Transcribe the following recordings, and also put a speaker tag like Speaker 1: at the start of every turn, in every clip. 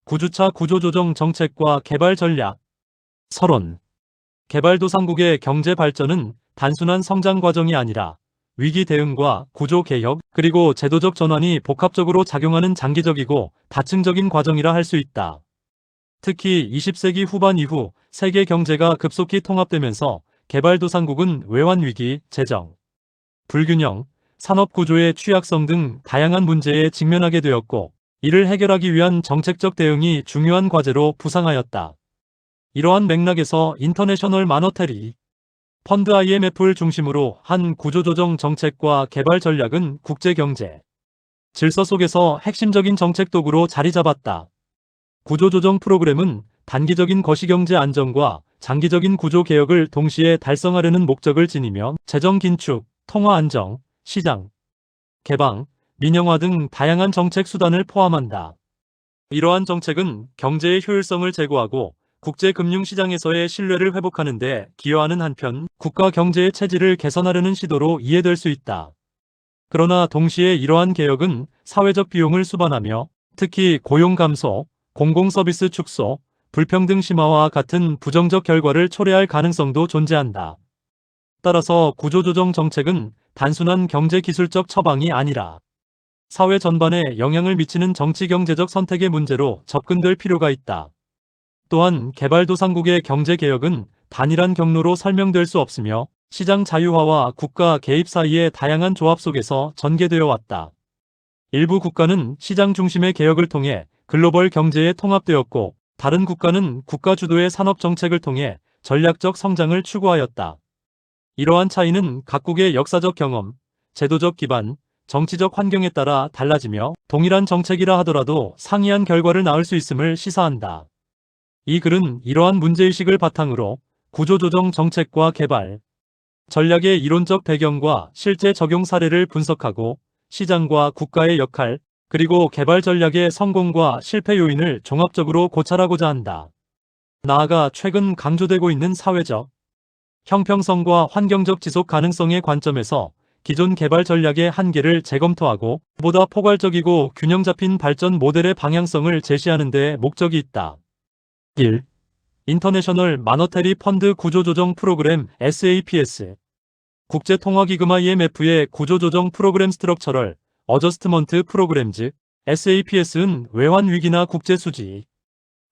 Speaker 1: 9주차 구조조정 정책과 개발 전략. 서론. 개발도상국의 경제 발전은 단순한 성장 과정이 아니라 위기 대응과 구조 개혁, 그리고 제도적 전환이 복합적으로 작용하는 장기적이고 다층적인 과정이라 할 수 있다. 특히 20세기 후반 이후 세계 경제가 급속히 통합되면서 개발도상국은 외환 위기, 재정 불균형, 산업 구조의 취약성 등 다양한 문제에 직면하게 되었고, 이를 해결하기 위한 정책적 대응이 중요한 과제로 부상하였다. 이러한 맥락에서 인터내셔널 마너터리 펀드 IMF를 중심으로 한 구조조정 정책과 개발 전략은 국제경제 질서 속에서 핵심적인 정책 도구로 자리 잡았다. 구조조정 프로그램은 단기적인 거시경제 안정과 장기적인 구조 개혁을 동시에 달성하려는 목적을 지니며 재정 긴축, 통화 안정, 시장 개방, 민영화 등 다양한 정책 수단을 포함한다. 이러한 정책은 경제의 효율성을 제고하고 국제금융시장에서의 신뢰를 회복하는 데 기여하는 한편 국가 경제의 체질을 개선하려는 시도로 이해될 수 있다. 그러나 동시에 이러한 개혁은 사회적 비용을 수반하며 특히 고용 감소, 공공서비스 축소, 불평등 심화와 같은 부정적 결과를 초래할 가능성도 존재한다. 따라서 구조조정 정책은 단순한 경제기술적 처방이 아니라 사회 전반에 영향을 미치는 정치-경제적 선택의 문제로 접근될 필요가 있다. 또한 개발도상국의 경제개혁은 단일한 경로로 설명될 수 없으며 시장 자유화와 국가 개입 사이의 다양한 조합 속에서 전개되어 왔다. 일부 국가는 시장 중심의 개혁을 통해 글로벌 경제에 통합되었고, 다른 국가는 국가 주도의 산업 정책을 통해 전략적 성장을 추구하였다. 이러한 차이는 각국의 역사적 경험, 제도적 기반, 정치적 환경에 따라 달라지며 동일한 정책이라 하더라도 상이한 결과를 낳을 수 있음을 시사한다. 이 글은 이러한 문제의식을 바탕으로 구조조정 정책과 개발 전략의 이론적 배경과 실제 적용 사례를 분석하고 시장과 국가의 역할, 그리고 개발 전략의 성공과 실패 요인을 종합적으로 고찰하고자 한다. 나아가 최근 강조되고 있는 사회적 형평성과 환경적 지속 가능성의 관점에서 기존 개발 전략의 한계를 재검토하고 보다 포괄적이고 균형 잡힌 발전 모델의 방향성을 제시하는 데 목적이 있다. 1. 인터내셔널 마너터리 펀드 구조조정 프로그램 SAPS 국제통화기금 IMF의 구조조정 프로그램 스트럭처럴 어저스트먼트 프로그램즈 SAPS는 외환위기나 국제수지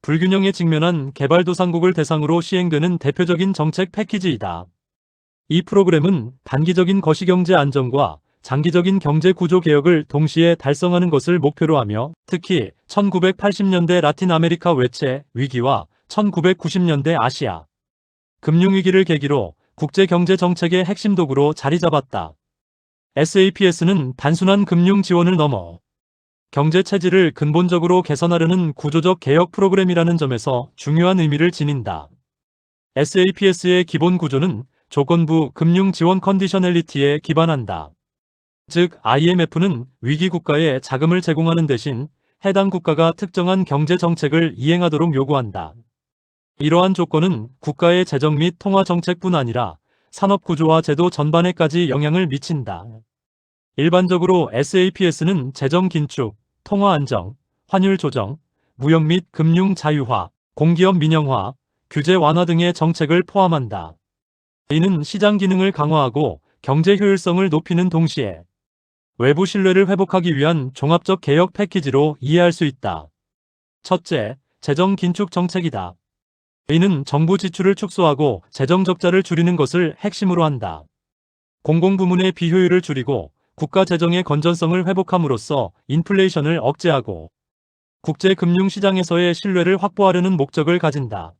Speaker 1: 불균형에 직면한 개발도상국을 대상으로 시행되는 대표적인 정책 패키지이다. 이 프로그램은 단기적인 거시경제 안정과 장기적인 경제 구조 개혁을 동시에 달성하는 것을 목표로 하며 특히 1980년대 라틴 아메리카 외채 위기와 1990년대 아시아 금융위기를 계기로 국제경제 정책의 핵심 도구로 자리 잡았다. SAPS는 단순한 금융 지원을 넘어 경제 체질을 근본적으로 개선하려는 구조적 개혁 프로그램이라는 점에서 중요한 의미를 지닌다. SAPS의 기본 구조는 조건부 금융 지원 컨디셔널리티에 기반한다. 즉, IMF는 위기 국가에 자금을 제공하는 대신 해당 국가가 특정한 경제 정책을 이행하도록 요구한다. 이러한 조건은 국가의 재정 및 통화 정책뿐 아니라 산업 구조와 제도 전반에까지 영향을 미친다. 일반적으로 SAPS는 재정 긴축, 통화 안정, 환율 조정, 무역 및 금융 자유화, 공기업 민영화, 규제 완화 등의 정책을 포함한다. 이는 시장 기능을 강화하고 경제 효율성을 높이는 동시에 외부 신뢰를 회복하기 위한 종합적 개혁 패키지로 이해할 수 있다. 첫째, 재정 긴축 정책이다. 이는 정부 지출을 축소하고 재정 적자를 줄이는 것을 핵심으로 한다. 공공부문의 비효율을 줄이고 국가 재정의 건전성을 회복함으로써 인플레이션을 억제하고 국제금융시장에서의 신뢰를 확보하려는 목적을 가진다.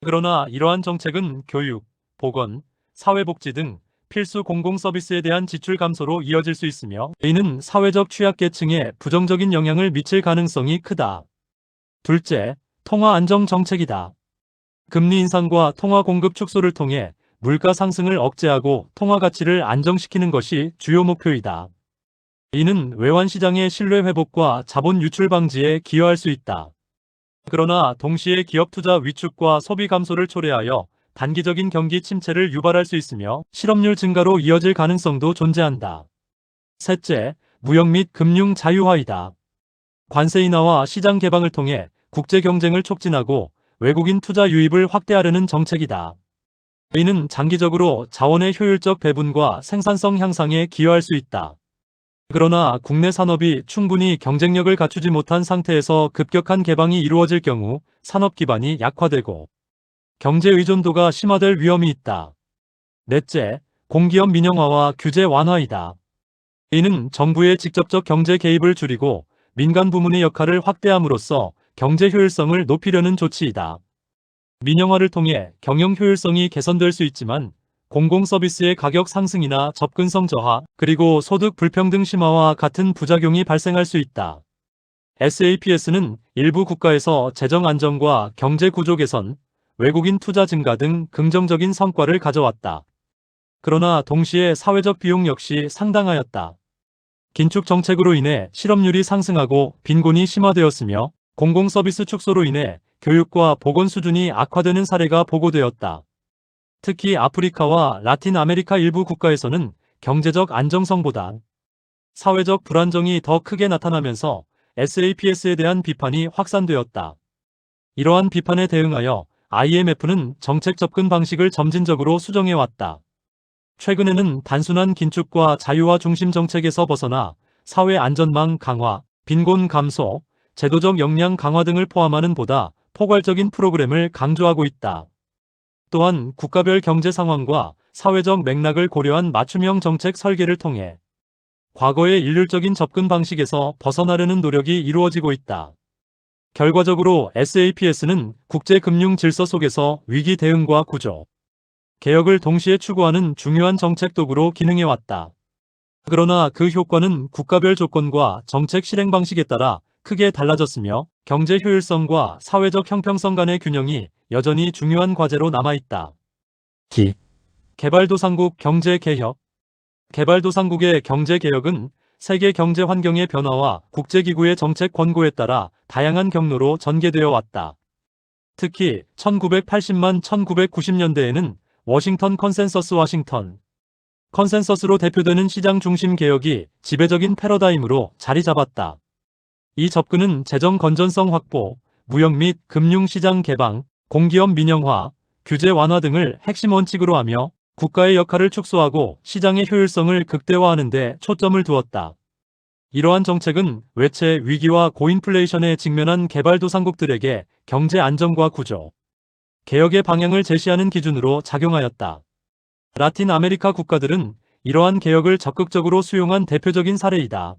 Speaker 1: 그러나 이러한 정책은 교육, 보건, 사회복지 등 필수 공공서비스에 대한 지출 감소로 이어질 수 있으며 이는 사회적 취약계층에 부정적인 영향을 미칠 가능성이 크다. 둘째, 통화 안정 정책이다. 금리 인상과 통화 공급 축소를 통해 물가 상승을 억제하고 통화 가치를 안정시키는 것이 주요 목표이다. 이는 외환 시장의 신뢰 회복과 자본 유출 방지에 기여할 수 있다. 그러나 동시에 기업 투자 위축과 소비 감소를 초래하여 단기적인 경기 침체를 유발할 수 있으며 실업률 증가로 이어질 가능성도 존재한다. 셋째, 무역 및 금융 자유화이다. 관세 인하와 시장 개방을 통해 국제 경쟁을 촉진하고 외국인 투자 유입을 확대하려는 정책이다. 이는 장기적으로 자원의 효율적 배분과 생산성 향상에 기여할 수 있다. 그러나 국내 산업이 충분히 경쟁력을 갖추지 못한 상태에서 급격한 개방이 이루어질 경우 산업 기반이 약화되고 경제 의존도가 심화될 위험이 있다. 넷째, 공기업 민영화와 규제 완화이다. 이는 정부의 직접적 경제 개입을 줄이고 민간 부문의 역할을 확대함으로써 경제 효율성을 높이려는 조치이다. 민영화를 통해 경영 효율성이 개선될 수 있지만 공공 서비스의 가격 상승이나 접근성 저하, 그리고 소득 불평등 심화와 같은 부작용이 발생할 수 있다. SAPS는 일부 국가에서 재정 안정과 경제 구조 개선, 외국인 투자 증가 등 긍정적인 성과를 가져왔다. 그러나 동시에 사회적 비용 역시 상당하였다. 긴축 정책으로 인해 실업률이 상승하고 빈곤이 심화되었으며 공공 서비스 축소로 인해 교육과 보건 수준이 악화되는 사례가 보고되었다. 특히 아프리카와 라틴 아메리카 일부 국가에서는 경제적 안정성보다 사회적 불안정이 더 크게 나타나면서 SAPS에 대한 비판이 확산되었다. 이러한 비판에 대응하여 IMF는 정책 접근 방식을 점진적으로 수정해왔다. 최근에는 단순한 긴축과 자유화 중심 정책에서 벗어나 사회 안전망 강화, 빈곤 감소, 제도적 역량 강화 등을 포함하는 보다 포괄적인 프로그램을 강조하고 있다. 또한 국가별 경제 상황과 사회적 맥락을 고려한 맞춤형 정책 설계를 통해 과거의 일률적인 접근 방식에서 벗어나려는 노력이 이루어지고 있다. 결과적으로 SAPS는 국제금융 질서 속에서 위기 대응과 구조, 개혁을 동시에 추구하는 중요한 정책 도구로 기능해왔다. 그러나 그 효과는 국가별 조건과 정책 실행 방식에 따라 크게 달라졌으며 경제 효율성과 사회적 형평성 간의 균형이 여전히 중요한 과제로 남아있다. 개발도상국 경제 개혁. 개발도상국의 경제 개혁은 세계 경제 환경의 변화와 국제기구의 정책 권고에 따라 다양한 경로로 전개되어 왔다. 특히 1980만 1990년대에는 워싱턴 컨센서스로 대표되는 시장 중심 개혁이 지배적인 패러다임으로 자리 잡았다. 이 접근은 재정 건전성 확보, 무역 및 금융시장 개방, 공기업 민영화, 규제 완화 등을 핵심 원칙으로 하며 국가의 역할을 축소하고 시장의 효율성을 극대화하는 데 초점을 두었다. 이러한 정책은 외채 위기와 고인플레이션에 직면한 개발도상국들에게 경제 안정과 구조, 개혁의 방향을 제시하는 기준으로 작용하였다. 라틴 아메리카 국가들은 이러한 개혁을 적극적으로 수용한 대표적인 사례이다.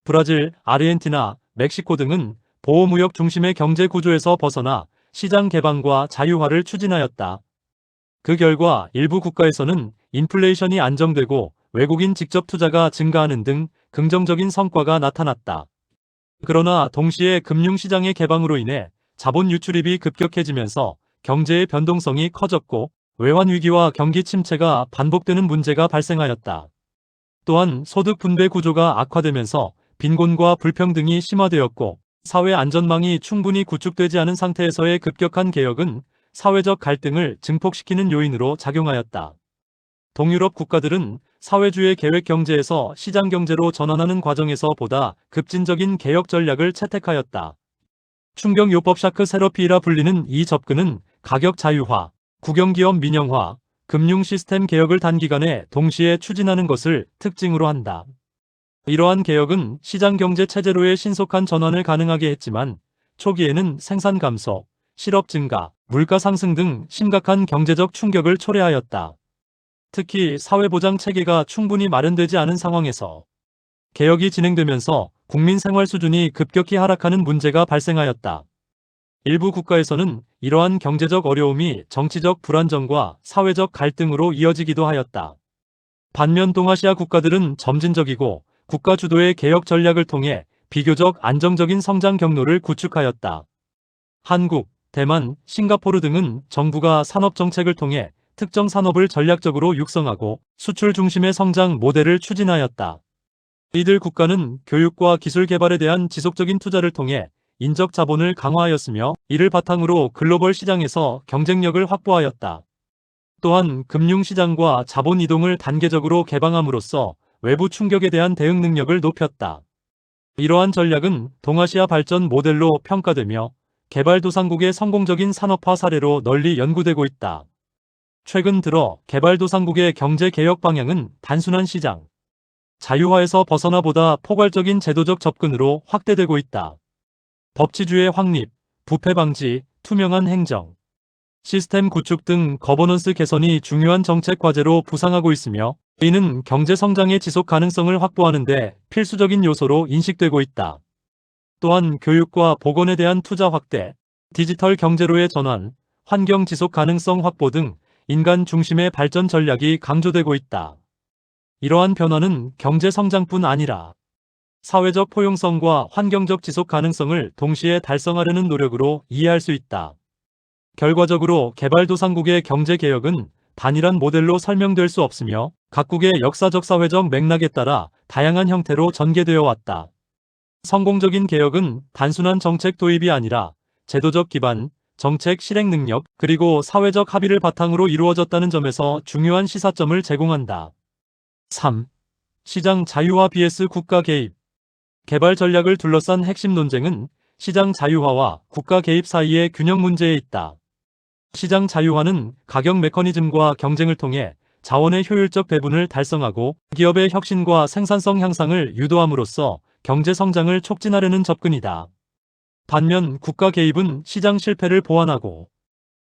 Speaker 1: 브라질, 아르헨티나, 멕시코 등은 보호무역 중심의 경제 구조에서 벗어나 시장 개방과 자유화를 추진하였다. 그 결과 일부 국가에서는 인플레이션이 안정되고 외국인 직접 투자가 증가하는 등 긍정적인 성과가 나타났다. 그러나 동시에 금융시장의 개방으로 인해 자본 유출입이 급격해지면서 경제의 변동성이 커졌고 외환 위기와 경기 침체가 반복되는 문제가 발생하였다. 또한 소득 분배 구조가 악화되면서 빈곤과 불평등이 심화되었고 사회 안전망이 충분히 구축되지 않은 상태에서의 급격한 개혁은 사회적 갈등을 증폭시키는 요인으로 작용하였다. 동유럽 국가들은 사회주의 계획 경제에서 시장 경제로 전환하는 과정에서 보다 급진적인 개혁 전략을 채택하였다. 충격요법 샤크 세러피라 불리는 이 접근은 가격 자유화, 국영기업 민영화, 금융 시스템 개혁을 단기간에 동시에 추진하는 것을 특징으로 한다. 이러한 개혁은 시장 경제 체제로의 신속한 전환을 가능하게 했지만 초기에는 생산 감소, 실업 증가, 물가 상승 등 심각한 경제적 충격을 초래하였다. 특히 사회보장 체계가 충분히 마련되지 않은 상황에서 개혁이 진행되면서 국민 생활 수준이 급격히 하락하는 문제가 발생하였다. 일부 국가에서는 이러한 경제적 어려움이 정치적 불안정과 사회적 갈등으로 이어지기도 하였다. 반면 동아시아 국가들은 점진적이고 국가 주도의 개혁 전략을 통해 비교적 안정적인 성장 경로를 구축하였다. 한국, 대만, 싱가포르 등은 정부가 산업 정책을 통해 특정 산업을 전략적으로 육성하고 수출 중심의 성장 모델을 추진하였다. 이들 국가는 교육과 기술 개발에 대한 지속적인 투자를 통해 인적 자본을 강화하였으며 이를 바탕으로 글로벌 시장에서 경쟁력을 확보하였다. 또한 금융시장과 자본 이동을 단계적으로 개방함으로써 외부 충격에 대한 대응 능력을 높였다. 이러한 전략은 동아시아 발전 모델로 평가되며 개발도상국의 성공적인 산업화 사례로 널리 연구되고 있다. 최근 들어 개발도상국의 경제개혁 방향은 단순한 시장 자유화에서 벗어나 보다 포괄적인 제도적 접근으로 확대되고 있다. 법치주의 확립, 부패 방지, 투명한 행정, 시스템 구축 등 거버넌스 개선이 중요한 정책 과제로 부상하고 있으며 이는 경제 성장의 지속 가능성을 확보하는 데 필수적인 요소로 인식되고 있다. 또한 교육과 보건에 대한 투자 확대, 디지털 경제로의 전환, 환경 지속 가능성 확보 등 인간 중심의 발전 전략이 강조되고 있다. 이러한 변화는 경제 성장뿐 아니라 사회적 포용성과 환경적 지속 가능성을 동시에 달성하려는 노력으로 이해할 수 있다. 결과적으로 개발도상국의 경제개혁은 단일한 모델로 설명될 수 없으며 각국의 역사적 사회적 맥락에 따라 다양한 형태로 전개되어 왔다. 성공적인 개혁은 단순한 정책 도입이 아니라 제도적 기반, 정책 실행 능력, 그리고 사회적 합의를 바탕으로 이루어졌다는 점에서 중요한 시사점을 제공한다. 3. 시장 자유화 vs 국가 개입. 개발 전략을 둘러싼 핵심 논쟁은 시장 자유화와 국가 개입 사이의 균형 문제에 있다. 시장 자유화는 가격 메커니즘과 경쟁을 통해 자원의 효율적 배분을 달성하고 기업의 혁신과 생산성 향상을 유도함으로써 경제 성장을 촉진하려는 접근이다. 반면 국가 개입은 시장 실패를 보완하고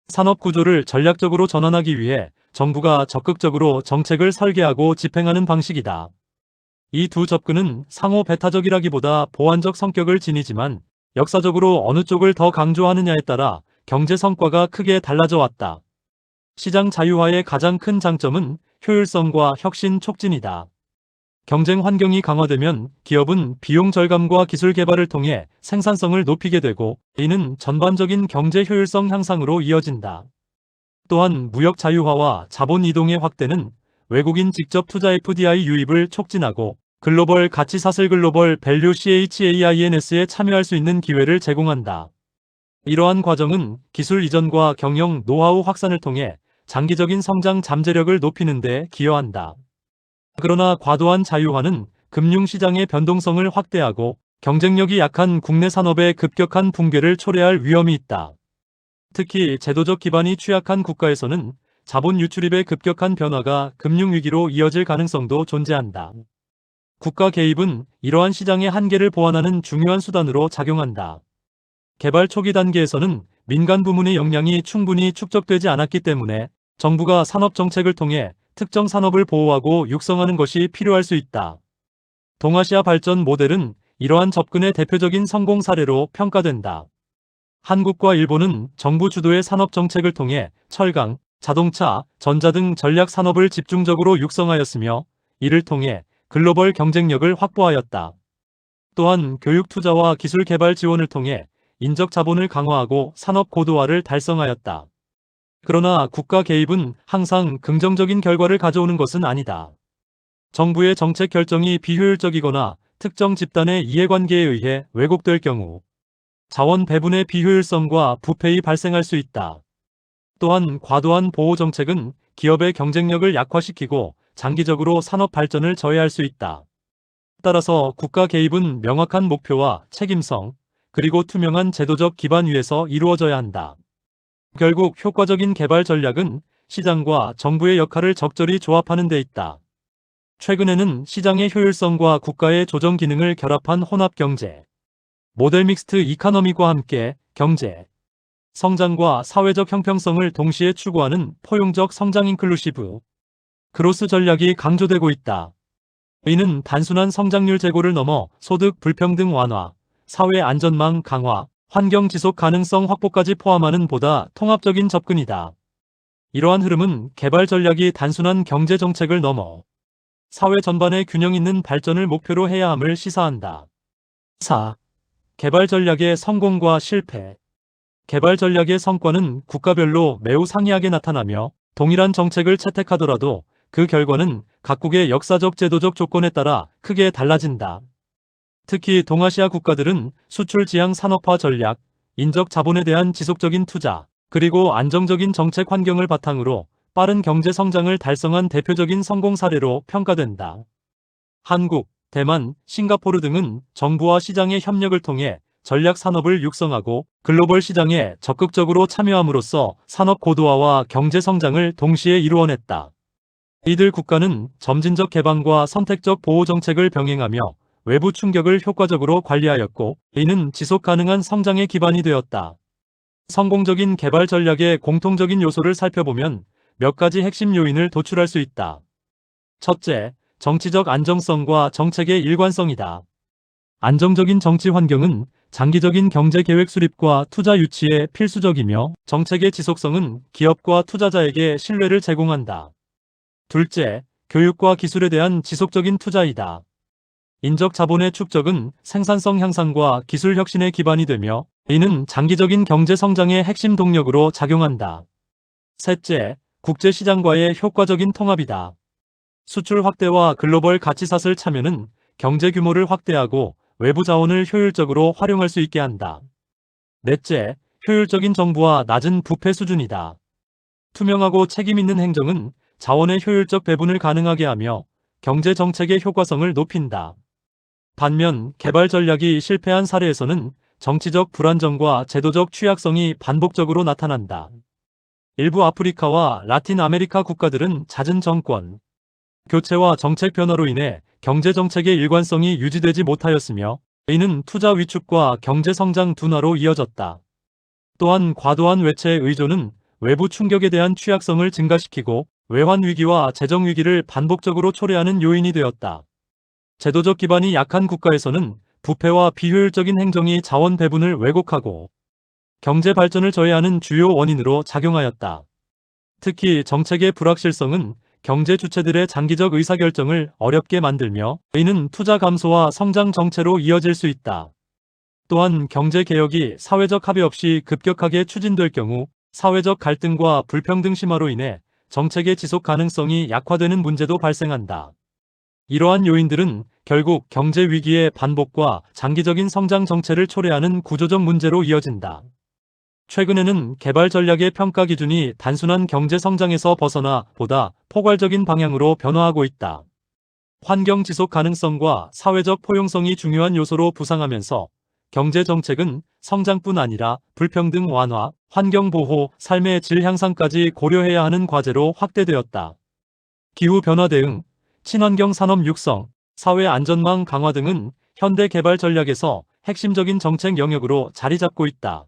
Speaker 1: 산업 구조를 전략적으로 전환하기 위해 정부가 적극적으로 정책을 설계하고 집행하는 방식이다. 이 두 접근은 상호 배타적이라기보다 보완적 성격을 지니지만 역사적으로 어느 쪽을 더 강조하느냐에 따라 경제 성과가 크게 달라져 왔다. 시장 자유화의 가장 큰 장점은 효율성과 혁신 촉진이다. 경쟁 환경이 강화되면 기업은 비용 절감과 기술 개발을 통해 생산성을 높이게 되고 이는 전반적인 경제 효율성 향상으로 이어진다. 또한 무역 자유화와 자본 이동의 확대는 외국인 직접 투자 FDI 유입을 촉진하고 글로벌 가치 사슬 글로벌 밸류 CHAINS에 참여할 수 있는 기회를 제공한다. 이러한 과정은 기술 이전과 경영 노하우 확산을 통해 장기적인 성장 잠재력을 높이는 데 기여한다. 그러나 과도한 자유화는 금융시장의 변동성을 확대하고 경쟁력이 약한 국내 산업의 급격한 붕괴를 초래할 위험이 있다. 특히 제도적 기반이 취약한 국가에서는 자본 유출입의 급격한 변화가 금융위기로 이어질 가능성도 존재한다. 국가 개입은 이러한 시장의 한계를 보완하는 중요한 수단으로 작용한다. 개발 초기 단계에서는 민간 부문의 역량이 충분히 축적되지 않았기 때문에 정부가 산업 정책을 통해 특정 산업을 보호하고 육성하는 것이 필요할 수 있다. 동아시아 발전 모델은 이러한 접근의 대표적인 성공 사례로 평가된다. 한국과 일본은 정부 주도의 산업 정책을 통해 철강, 자동차, 전자 등 전략 산업을 집중적으로 육성하였으며 이를 통해 글로벌 경쟁력을 확보하였다. 또한 교육 투자와 기술 개발 지원을 통해 인적 자본을 강화하고 산업 고도화를 달성하였다. 그러나 국가 개입은 항상 긍정적인 결과를 가져오는 것은 아니다. 정부의 정책 결정이 비효율적이거나 특정 집단의 이해관계에 의해 왜곡될 경우 자원 배분의 비효율성과 부패이 발생할 수 있다. 또한 과도한 보호 정책은 기업의 경쟁력을 약화시키고 장기적으로 산업 발전을 저해할 수 있다. 따라서 국가 개입은 명확한 목표와 책임성, 그리고 투명한 제도적 기반 위에서 이루어져야 한다. 결국 효과적인 개발 전략은 시장과 정부의 역할을 적절히 조합하는 데 있다. 최근에는 시장의 효율성과 국가의 조정 기능을 결합한 혼합 경제, 모델 믹스트 이카노미과 함께 경제, 성장과 사회적 형평성을 동시에 추구하는 포용적 성장 인클루시브 그로스 전략이 강조되고 있다. 이는 단순한 성장률 제고를 넘어 소득 불평등 완화, 사회 안전망 강화, 환경 지속 가능성 확보까지 포함하는 보다 통합적인 접근이다. 이러한 흐름은 개발 전략이 단순한 경제 정책을 넘어 사회 전반의 균형 있는 발전을 목표로 해야 함을 시사한다. 4. 개발 전략의 성공과 실패. 개발 전략의 성과는 국가별로 매우 상이하게 나타나며 동일한 정책을 채택하더라도 그 결과는 각국의 역사적 제도적 조건에 따라 크게 달라진다. 특히 동아시아 국가들은 수출 지향 산업화 전략, 인적 자본에 대한 지속적인 투자, 그리고 안정적인 정책 환경을 바탕으로 빠른 경제 성장을 달성한 대표적인 성공 사례로 평가된다. 한국, 대만, 싱가포르 등은 정부와 시장의 협력을 통해 전략 산업을 육성하고 글로벌 시장에 적극적으로 참여함으로써 산업 고도화와 경제 성장을 동시에 이루어냈다. 이들 국가는 점진적 개방과 선택적 보호 정책을 병행하며 외부 충격을 효과적으로 관리하였고, 이는 지속 가능한 성장의 기반이 되었다. 성공적인 개발 전략의 공통적인 요소를 살펴보면 몇 가지 핵심 요인을 도출할 수 있다. 첫째, 정치적 안정성과 정책의 일관성이다. 안정적인 정치 환경은 장기적인 경제 계획 수립과 투자 유치에 필수적이며, 정책의 지속성은 기업과 투자자에게 신뢰를 제공한다. 둘째, 교육과 기술에 대한 지속적인 투자이다. 인적 자본의 축적은 생산성 향상과 기술 혁신의 기반이 되며, 이는 장기적인 경제 성장의 핵심 동력으로 작용한다. 셋째, 국제 시장과의 효과적인 통합이다. 수출 확대와 글로벌 가치사슬 참여는 경제 규모를 확대하고 외부 자원을 효율적으로 활용할 수 있게 한다. 넷째, 효율적인 정부와 낮은 부패 수준이다. 투명하고 책임 있는 행정은 자원의 효율적 배분을 가능하게 하며 경제 정책의 효과성을 높인다. 반면 개발 전략이 실패한 사례에서는 정치적 불안정과 제도적 취약성이 반복적으로 나타난다. 일부 아프리카와 라틴 아메리카 국가들은 잦은 정권 교체와 정책 변화로 인해 경제 정책의 일관성이 유지되지 못하였으며, 이는 투자 위축과 경제 성장 둔화로 이어졌다. 또한 과도한 외채 의존은 외부 충격에 대한 취약성을 증가시키고 외환 위기와 재정 위기를 반복적으로 초래하는 요인이 되었다. 제도적 기반이 약한 국가에서는 부패와 비효율적인 행정이 자원 배분을 왜곡하고 경제 발전을 저해하는 주요 원인으로 작용하였다. 특히 정책의 불확실성은 경제 주체들의 장기적 의사결정을 어렵게 만들며, 이는 투자 감소와 성장 정체로 이어질 수 있다. 또한 경제 개혁이 사회적 합의 없이 급격하게 추진될 경우 사회적 갈등과 불평등 심화로 인해 정책의 지속 가능성이 약화되는 문제도 발생한다. 이러한 요인들은 결국 경제 위기의 반복과 장기적인 성장 정체를 초래하는 구조적 문제로 이어진다. 최근에는 개발 전략의 평가 기준이 단순한 경제 성장에서 벗어나 보다 포괄적인 방향으로 변화하고 있다. 환경 지속 가능성과 사회적 포용성이 중요한 요소로 부상하면서 경제 정책은 성장뿐 아니라 불평등 완화, 환경 보호, 삶의 질 향상까지 고려해야 하는 과제로 확대되었다. 기후 변화 대응, 친환경 산업 육성, 사회 안전망 강화 등은 현대 개발 전략에서 핵심적인 정책 영역으로 자리 잡고 있다.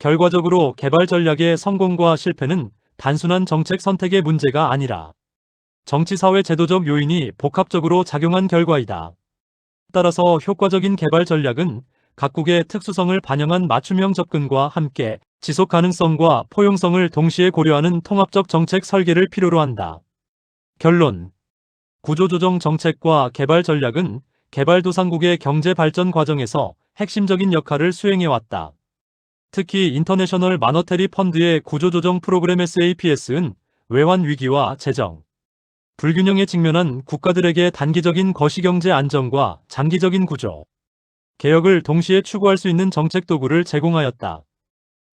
Speaker 1: 결과적으로 개발 전략의 성공과 실패는 단순한 정책 선택의 문제가 아니라 정치, 사회, 제도적 요인이 복합적으로 작용한 결과이다. 따라서 효과적인 개발 전략은 각국의 특수성을 반영한 맞춤형 접근과 함께 지속 가능성과 포용성을 동시에 고려하는 통합적 정책 설계를 필요로 한다. 결론. 구조조정 정책과 개발 전략은 개발도상국의 경제 발전 과정에서 핵심적인 역할을 수행해왔다. 특히 인터내셔널 마너테리 펀드의 구조조정 프로그램 SAPS는 외환 위기와 재정 불균형에 직면한 국가들에게 단기적인 거시경제 안정과 장기적인 구조 개혁을 동시에 추구할 수 있는 정책 도구를 제공하였다.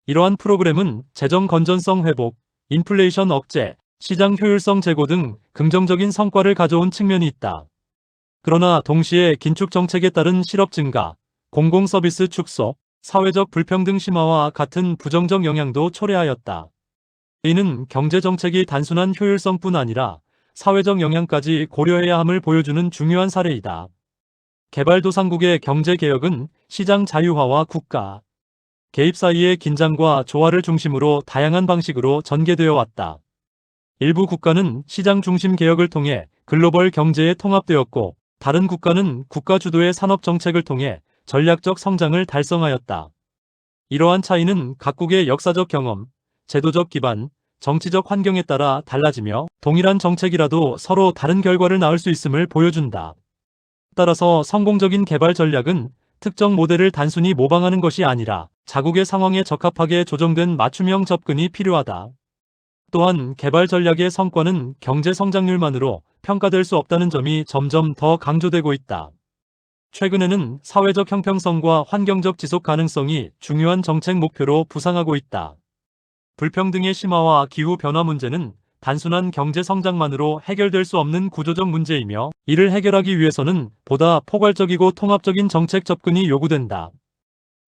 Speaker 1: 이러한 프로그램은 재정 건전성 회복, 인플레이션 억제, 시장 효율성 제고 등 긍정적인 성과를 가져온 측면이 있다. 그러나 동시에 긴축 정책에 따른 실업 증가, 공공 서비스 축소, 사회적 불평등 심화와 같은 부정적 영향도 초래하였다. 이는 경제 정책이 단순한 효율성뿐 아니라 사회적 영향까지 고려해야 함을 보여주는 중요한 사례이다. 개발도상국의 경제 개혁은 시장 자유화와 국가 개입 사이의 긴장과 조화를 중심으로 다양한 방식으로 전개되어 왔다. 일부 국가는 시장 중심 개혁을 통해 글로벌 경제에 통합되었고, 다른 국가는 국가 주도의 산업 정책을 통해 전략적 성장을 달성하였다. 이러한 차이는 각국의 역사적 경험, 제도적 기반, 정치적 환경에 따라 달라지며 동일한 정책이라도 서로 다른 결과를 낳을 수 있음을 보여준다. 따라서 성공적인 개발 전략은 특정 모델을 단순히 모방하는 것이 아니라 자국의 상황에 적합하게 조정된 맞춤형 접근이 필요하다. 또한 개발 전략의 성과는 경제 성장률만으로 평가될 수 없다는 점이 점점 더 강조되고 있다. 최근에는 사회적 형평성과 환경적 지속 가능성이 중요한 정책 목표로 부상하고 있다. 불평등의 심화와 기후 변화 문제는 단순한 경제 성장만으로 해결될 수 없는 구조적 문제이며, 이를 해결하기 위해서는 보다 포괄적이고 통합적인 정책 접근이 요구된다.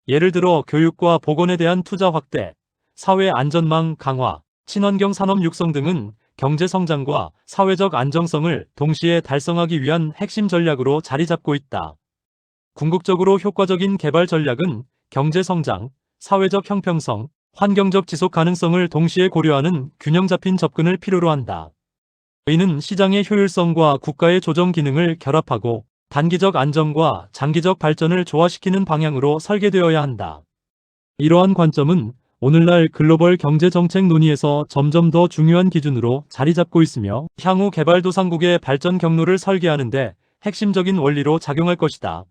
Speaker 1: 예를 들어 교육과 보건에 대한 투자 확대, 사회 안전망 강화, 친환경 산업 육성 등은 경제 성장과 사회적 안정성을 동시에 달성하기 위한 핵심 전략으로 자리 잡고 있다. 궁극적으로 효과적인 개발 전략은 경제 성장, 사회적 형평성, 환경적 지속 가능성을 동시에 고려하는 균형 잡힌 접근을 필요로 한다. 이는 시장의 효율성과 국가의 조정 기능을 결합하고 단기적 안정과 장기적 발전을 조화시키는 방향으로 설계되어야 한다. 이러한 관점은 오늘날 글로벌 경제 정책 논의에서 점점 더 중요한 기준으로 자리 잡고 있으며 향후 개발도상국의 발전 경로를 설계하는 데 핵심적인 원리로 작용할 것이다.